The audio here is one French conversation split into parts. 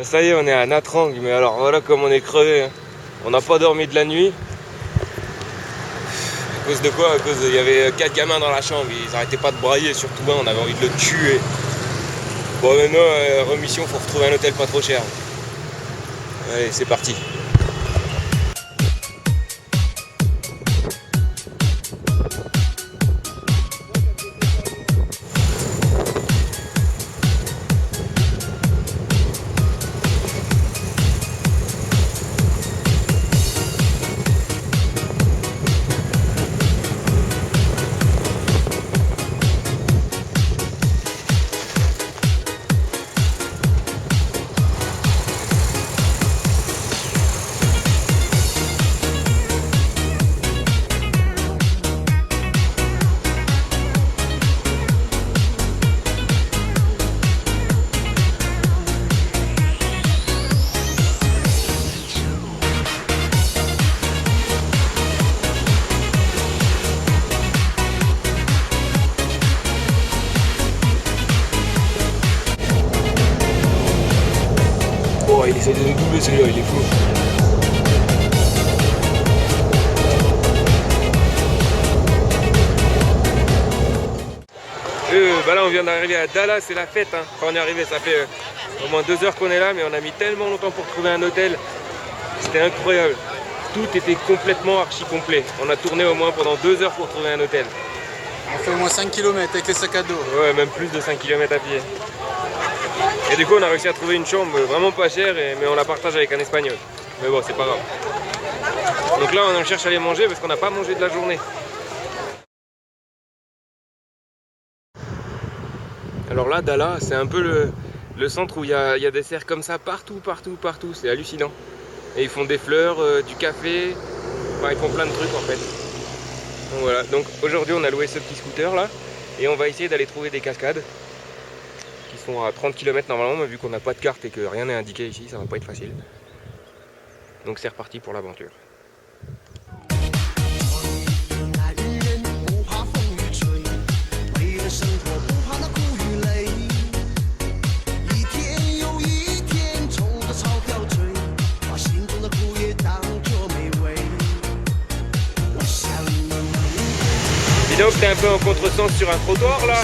Ça y est, on est à Nha Trang, mais alors voilà comme on est crevé. Hein. On n'a pas dormi de la nuit. À cause de quoi? À cause il y avait 4 gamins dans la chambre, ils arrêtaient pas de brailler, surtout un, on avait envie de le tuer. Bon maintenant, remission, faut retrouver un hôtel pas trop cher. Allez, c'est parti. Oh, il essaie de nous doubler celui-là, il est fou. Bah là on vient d'arriver à Dallas, c'est la fête. Hein. Quand on est arrivé, ça fait au moins 2 heures qu'on est là, mais on a mis tellement longtemps pour trouver un hôtel. C'était incroyable. Tout était complètement archi complet. On a tourné au moins pendant 2 heures pour trouver un hôtel. On fait au moins 5 km avec les sacs à dos. Ouais, même plus de 5 km à pied. Et du coup, on a réussi à trouver une chambre vraiment pas chère, mais on la partage avec un Espagnol. Mais bon, c'est pas grave. Donc là, on cherche à aller manger parce qu'on n'a pas mangé de la journée. Alors là, Dallas, c'est un peu le centre où il y a des serres comme ça partout. C'est hallucinant. Et ils font des fleurs, du café, enfin, ils font plein de trucs en fait. Donc voilà, donc aujourd'hui on a loué ce petit scooter là, et on va essayer d'aller trouver des cascades qui sont à 30 km normalement, mais vu qu'on n'a pas de carte et que rien n'est indiqué ici, ça va pas être facile. Donc c'est reparti pour l'aventure. Dis donc, t'es un peu en contresens sur un trottoir là.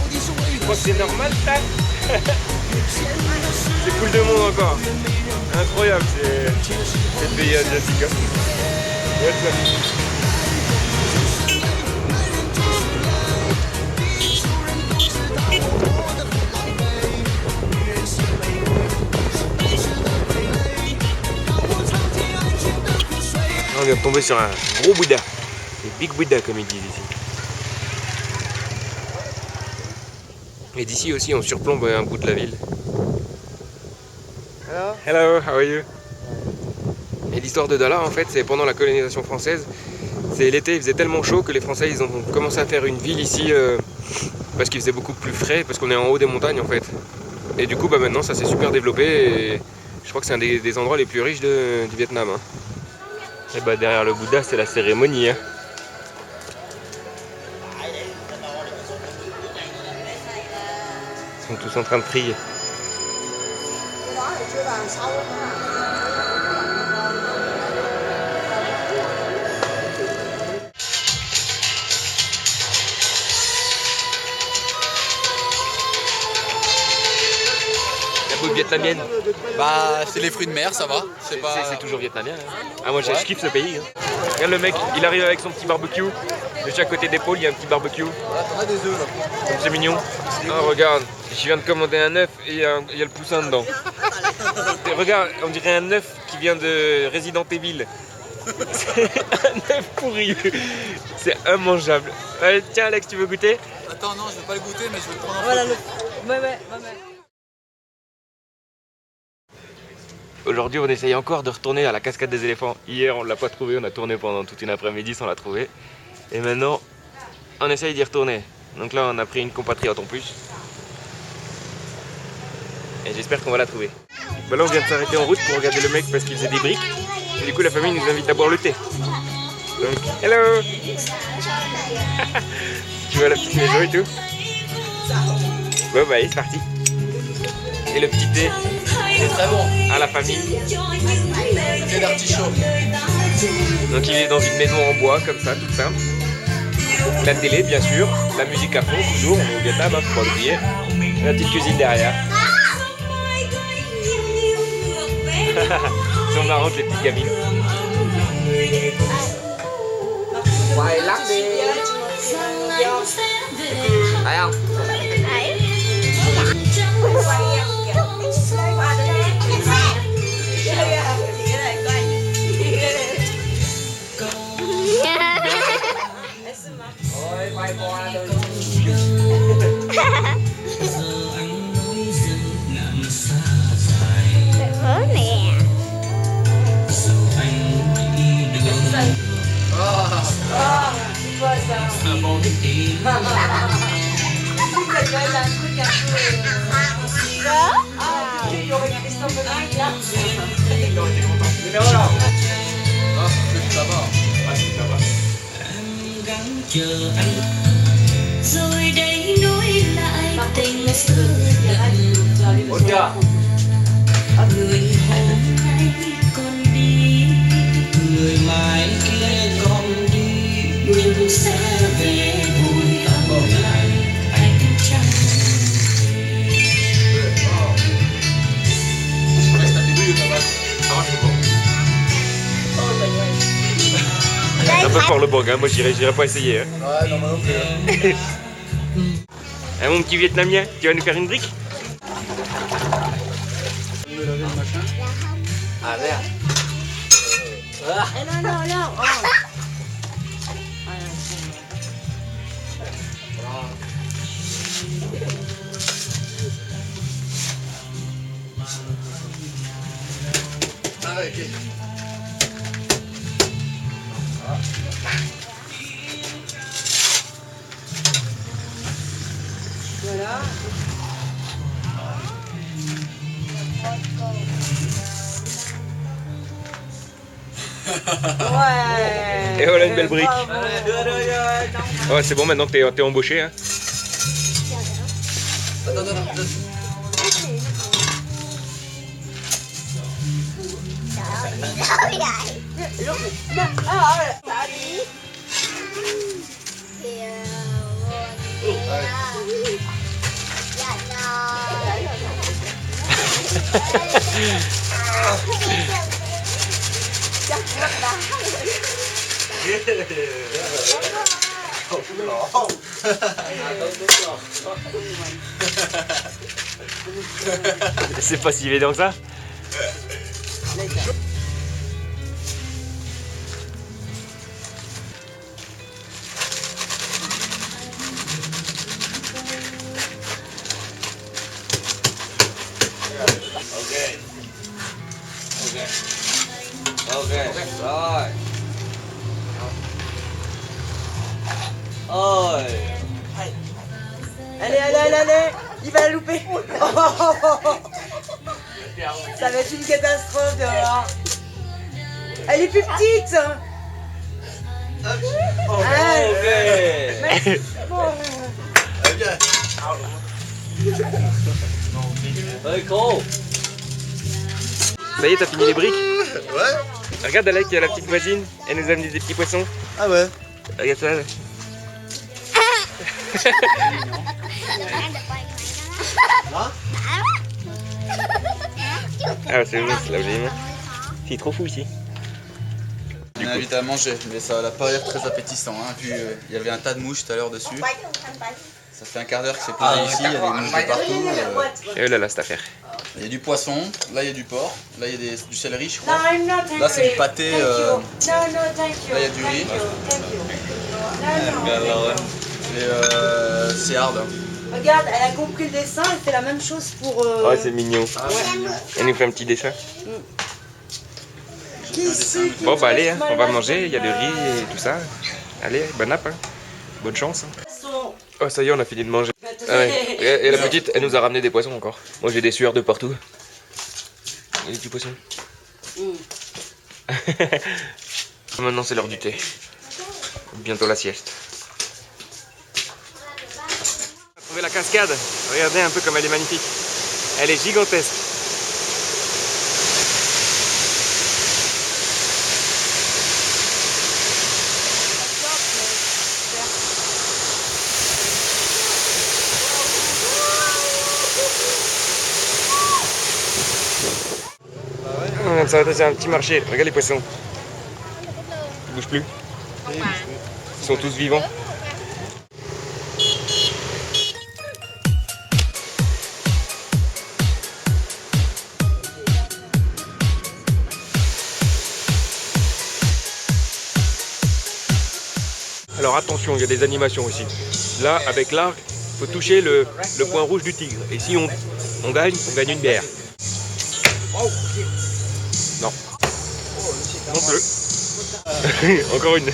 Je crois que c'est normal ça. C'est cool de monde encore. Incroyable ces pays asiatiques. Hein. On vient de tomber sur un gros Bouddha. C'est Big Buddha comme ils disent ici. Et d'ici aussi on surplombe un bout de la ville. Hello, how are you? Et l'histoire de Dallas en fait c'est pendant la colonisation française. C'est l'été, il faisait tellement chaud que les Français ils ont commencé à faire une ville ici parce qu'il faisait beaucoup plus frais, parce qu'on est en haut des montagnes en fait. Et du coup bah maintenant ça s'est super développé et je crois que c'est un des endroits les plus riches du Vietnam. Hein. Et bah derrière le Bouddha c'est la cérémonie. Hein. Ils sont tous en train de prier. La bouffe vietnamienne. Bah, c'est les fruits de mer, ça va. C'est toujours vietnamien. Hein. Ah moi je kiffe ce pays. Hein. Regarde le mec, il arrive avec son petit barbecue. De chaque côté d'épaule, il y a un petit barbecue. T'en as des œufs là. C'est mignon. Oh regarde, je viens de commander un œuf et il y a le poussin dedans. Et regarde, on dirait un œuf qui vient de Resident Evil. C'est un œuf pourri. C'est immangeable. Allez, tiens Alex, tu veux goûter? Attends, non, je vais pas le goûter, mais je vais le prendre en Voilà photo. Ouais. Aujourd'hui, on essaye encore de retourner à la cascade des éléphants. Hier, on ne l'a pas trouvé, on a tourné pendant toute une après-midi sans la trouver. Et maintenant, on essaye d'y retourner. Donc là, on a pris une compatriote en plus. Et j'espère qu'on va la trouver. Bah là, on vient de s'arrêter en route pour regarder le mec parce qu'il faisait des briques. Et du coup, la famille nous invite à boire le thé. Donc, hello. Tu vois la petite maison et tout. Bon, bah allez, c'est parti. et le petit thé C'est très bon. à la famille. C'est d'artichaut. Donc il est dans une maison en bois comme ça, toute simple. La télé bien sûr, la musique à fond toujours, on est au Vietnam, hein, faut pas l'oublier. La petite cuisine derrière. Ils sont marrantes les petites gamines. Quay lắc đi. Thấy không? Ôi, quay qua thôi. Hứa nè. Rồi đây nối lại tình xưa Ủa chưa? người hôm nay còn đi người mai kia con đi nhưng sẽ về vui ấm lại ánh trăng. C'est un peu fort le bog, hein. Moi j'irai pas essayer. Hein. Ouais, non, moi non plus. Hein, mon petit Vietnamien, tu vas nous faire une brique? Me laver le machin. À đây à? No, no, no. Oh. Ah ouais, ok. Voilà. Ouais. Et voilà une belle brique. Đưa. Ouais, c'est bon, maintenant t'es embauché. Hein. Attends. Trời ơi. Lúc tại đi. C'est pas si évident que ça. Ok, rồi. Ôi. Allez, il va la louper. Ça va être une catastrophe dehors. Elle est plus petite. Ok. Cool. Ça y est, t'as fini les briques? Ouais. Regarde Alec, il y a la petite voisine, elle nous a amené des petits poissons. Ah ouais. Regarde ça. Là. Ah c'est vrai, c'est là où j'ai les mains. C'est trop fou ici. On a invite à manger, mais ça n'a pas l'air très appétissant. Hein, vu il y avait un tas de mouches tout à l'heure dessus. Ça fait un quart d'heure que c'est posé ici, il y a des mouches de partout. Et oh là là, cette affaire. Il y a du poisson, là il y a du porc, là il y a du céleri je crois. Là c'est du pâté, là il y a du riz. C'est hard. Regarde, elle a compris le dessin, elle fait la même chose pour... Ouais, c'est mignon. Elle nous fait un petit dessin. Bon bah allez, hein, on va manger, il y a le riz et tout ça. Allez, bonne app, hein. Bonne chance. Hein. Oh ça y est, on a fini de manger. Ah ouais. Et la petite, elle nous a ramené des poissons encore. Moi j'ai des sueurs de partout. Et des petits poissons. Maintenant c'est l'heure du thé. Bientôt la sieste. On a trouvé la cascade. Regardez un peu comme elle est magnifique. Elle est gigantesque. On vient de s'arrêter sur un petit marché. Regarde les poissons. Ils bougent plus. Ils sont tous vivants. Alors attention, il y a des animations aussi. Là, avec l'arc, il faut toucher le point rouge du tigre. Et si on gagne une bière. Non. Non plus. Encore une.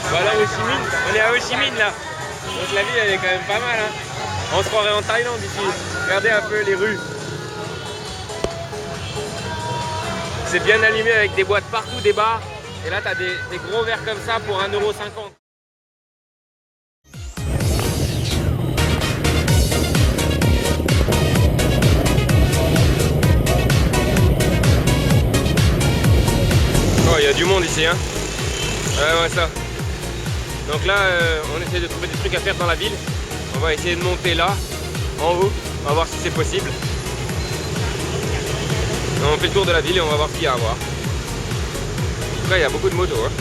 Voilà Ho Chi Minh, on est à Ho Chi Minh là. Donc la ville elle est quand même pas mal hein. On se croirait en Thaïlande ici. Regardez un peu les rues. C'est bien allumé avec des boîtes partout, des bars. Et là t'as des gros verres comme ça pour 1,50 €. Oh il y a du monde ici hein. Ouais ça. Donc là, on essaie de trouver des trucs à faire dans la ville. On va essayer de monter là, en haut. On va voir si c'est possible. On fait le tour de la ville et on va voir ce qu'il y a à voir. En tout cas, il y a beaucoup de motos. Hein.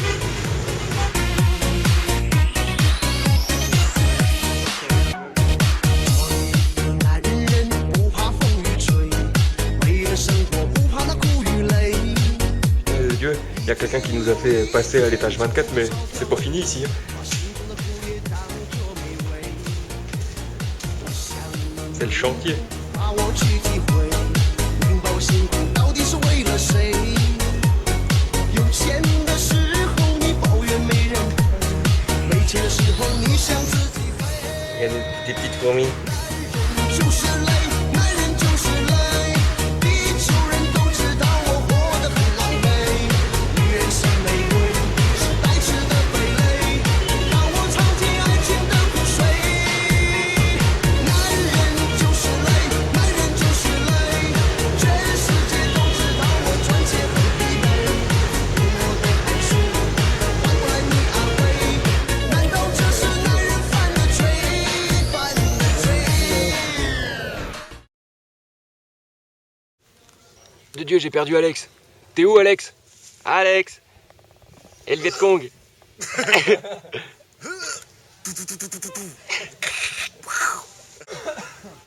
Dieu, il y a quelqu'un qui nous a fait passer à l'étage 24, mais c'est pas fini ici. C'est le chantier. Il y a des petites fourmis. De Dieu, j'ai perdu Alex. T'es où Alex? Alex. Et le Viet Cong.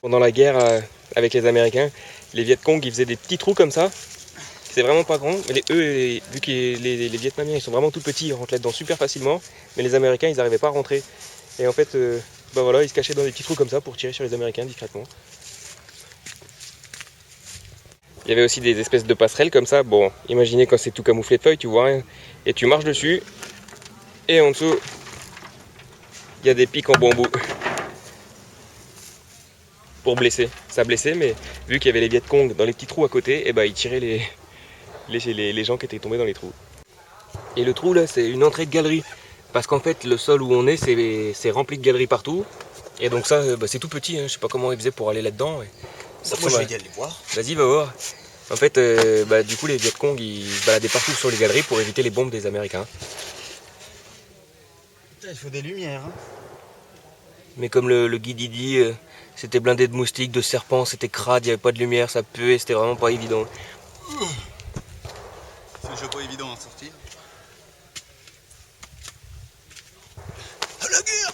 Pendant la guerre avec les Américains, les Viet Cong ils faisaient des petits trous comme ça. C'est vraiment pas grand, mais vu que les Vietnamiens ils sont vraiment tout petits, ils rentrent là-dedans super facilement, mais les Américains ils n'arrivaient pas à rentrer. Et en fait, bah voilà, ils se cachaient dans des petits trous comme ça pour tirer sur les Américains discrètement. Il y avait aussi des espèces de passerelles comme ça. Bon, imaginez quand c'est tout camouflé de feuilles, tu vois rien. Et tu marches dessus. Et en dessous, il y a des pics en bambou. Pour blesser. Ça blessait, mais vu qu'il y avait les Viet Cong dans les petits trous à côté, et bah ils tiraient les gens qui étaient tombés dans les trous. Et le trou là, c'est une entrée de galerie. Parce qu'en fait, le sol où on est, c'est rempli de galeries partout. Et donc ça, bah, c'est tout petit. Hein. Je sais pas comment ils faisaient pour aller là-dedans. Moi je vais y aller voir. Vas-y, va voir. En fait, bah, du coup, les Viet Cong, ils se baladaient partout sur les galeries pour éviter les bombes des Américains. Putain, il faut des lumières. Hein. Mais comme le guide il dit, c'était blindé de moustiques, de serpents, c'était crade, il n'y avait pas de lumière, ça puait, c'était vraiment pas évident. C'est un jeu pas évident à sortir. À la guerre!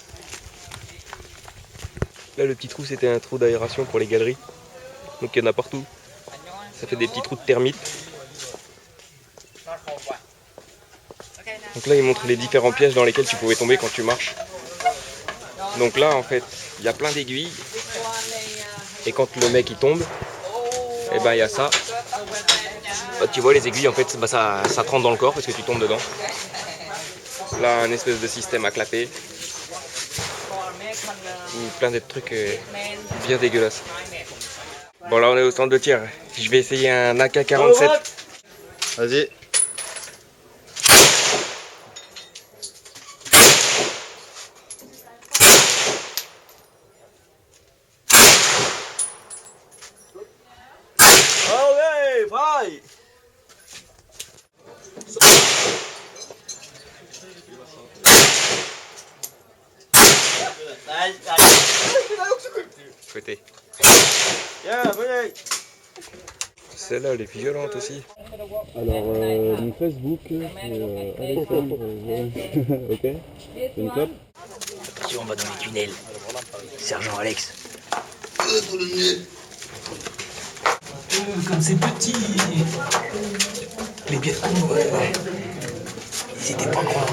Là, le petit trou, c'était un trou d'aération pour les galeries. Donc il y en a partout. Ça fait des petits trous de termites. Donc là, il montre les différents pièges dans lesquels tu pouvais tomber quand tu marches. Donc là, en fait, il y a plein d'aiguilles. Et quand le mec il tombe, et ben il y a ça. Bah, tu vois les aiguilles, en fait, bah, ça te rentre dans le corps parce que tu tombes dedans. Là, un espèce de système à clapper. Plein de trucs bien dégueulasses. Bon, là, on est au centre de tir. Je vais essayer un AK-47. Vas-y. Côté. Celle-là, elle est violente aussi. Alors, mon Facebook, Alexandre, ok, c'est une clope. Attention, on va dans les tunnels. Sergent Alex. Comme c'est petit. Les Vietcong, ouais. Ils étaient pas grands.